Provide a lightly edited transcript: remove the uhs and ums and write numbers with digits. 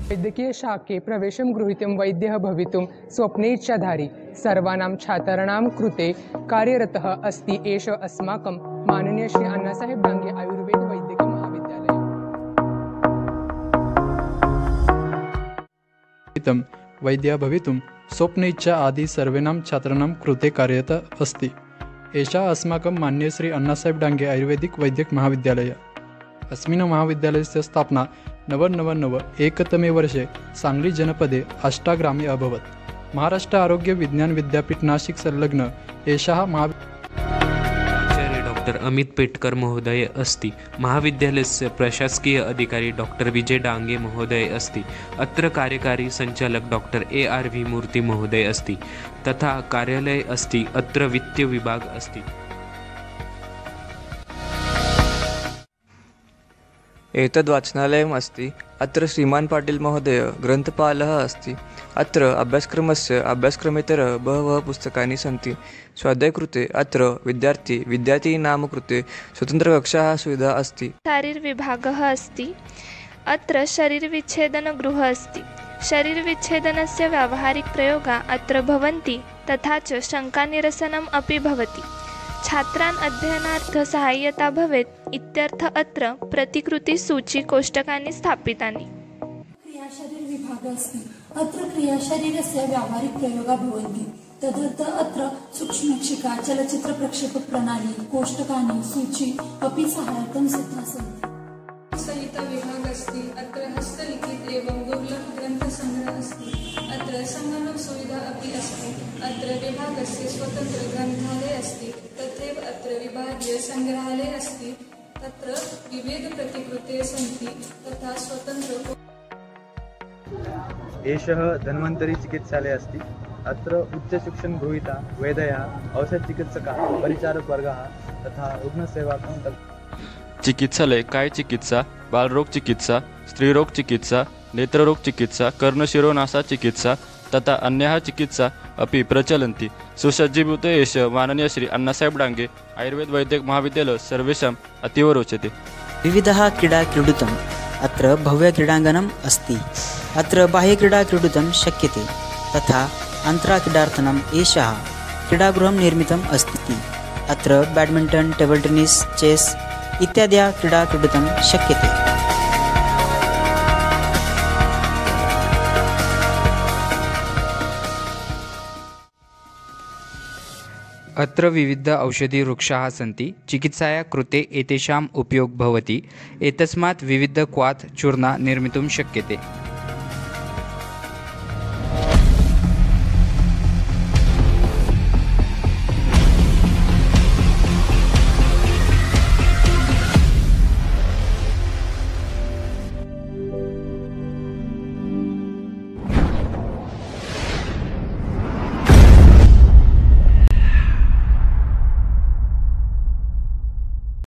वैद्यकीय शाखे प्रवेशं गृहीतुं वैद्यः भवितुं स्वप्नेच्छाधारी सर्वाणां छात्राणां कृते कार्यरतः अस्ति एष अस्माकं माननीय श्री अण्णासाहेब डांगे आयुर्वेद वैद्यकीय महाविद्यालय वैद्यः भवितुं स्वप्न इच्छा आदि सर्वेणां छात्राणां कृते कार्यरतः अस्ति एषः अस्माकं मान्य श्री अण्णासाहेब डांगे आयुर्वेदिक वैद्यक महाविद्यालय। अस्मिन् महाविद्यालयस्य स्थापना 999 वर्षे सांगली जनपदे आष्टाग्रामे अभवत्। महाराष्ट्र आरोग्य विज्ञान विद्यापीठ नाशिक संलग्न एषः आचार्य डॉक्टर अमित पेटकर महोदय अस्ति। महाविद्यालयस्य प्रशासकीय अधिकारी डॉक्टर विजय डांगे महोदय अस्ति। अत्र कार्यकारी संचालक डॉक्टर ARV मूर्ति महोदय अस्ति तथा कार्यालय अस्ति। अत्र वित्तीय विभाग अस्ति। एतद् वाचनालयम् अस्ति। अत्र श्रीमान् पाटिल महोदय ग्रन्थपालः अस्ति। अत्र अभ्यासक्रमेतर बहवः पुस्तकानि सन्ति। स्वाध्यायकृते अत्र विद्यार्थीनां कृते स्वतन्त्रकक्षाः सुविधा अस्ति। शारीरविभागः अस्ति। अत्र शरीरविच्छेदनगृहः अस्ति। शरीरविच्छेदनस्य व्यावहारिकप्रयोगाः अत्र भवन्ति तथा च शङ्कानिरसनम् अपि भवति। छात्रान् अध्ययनार्थ सहायता भवेत् इत्यर्थ अत्र प्रतिकृतिसूची कोष्टकानि स्थापितानि। क्रियाशरीरविभागः अस्ति। अत्र क्रियाशरीरस्य व्यावहारिकप्रयोगाः भवन्ति तदर्थ अत्र सूक्ष्मक्षिका चलचित्रप्रक्षेपप्रणाली कोष्टकानि सूची अपि सहायतां सिद्धाः सन्ति। संहिताविभागः अस्ति। अत्र हस्तलिखित एवं दुर्लभ ग्रन्थसंग्रहः अस्ति। अत्र सङ्गणक सुविधा अपि अस्ति। अत्र विभागस्य स्वतन्त्र ग्रन्थालयः अस्ति। तथैव अत्र विभागीय संग्रहालयः अस्ति। तत्र विविध प्रतिकृतयः सन्ति तथा स्वतन्त्र। एषः धन्वन्तरी चिकित्सालयः अस्ति। अत्र उच्चशिक्षण गृहीता वैद्याः औषधचिकित्सकाः परिचारकवर्गः तथा रुग्णसेवाकं चिकित्सालय काय चिकित्सा, बालरोग चिकित्सा, स्त्रीरोग चिकित्सा, नेत्ररोग चिकित्सा, कर्णशिरोनासा चिकित्सा तथा अन्याः चिकित्सा अपि प्रचलन्ति। सुसज्जीभूत एष माननीय श्री अण्णासाहेब डांगे आयुर्वेद वैद्यक महाविद्यालय सर्वेषाम् अतीव रोचते। विविधः क्रीडा क्रीडितुम् अत्र भव्य क्रीडाङ्गणम् अस्ति। अत्र बाह्यक्रीडा क्रीडितुं शक्यते तथा अन्तराक्रीडार्थनम् एषः क्रीडागृहं निर्मितम् अस्ति। अत्र बैडमिण्टन्, टेबल टेनिस्, चेस् इत्याद्यः क्रीडा क्रीडितुं शक्यते। अत्र विविध औषधिवृक्षाः सन्ति। चिकित्सायाः कृते एतेषाम् उपयोगः भवति। एतस्मात् विविध क्वाथ चूर्णा निर्मितुं शक्यते।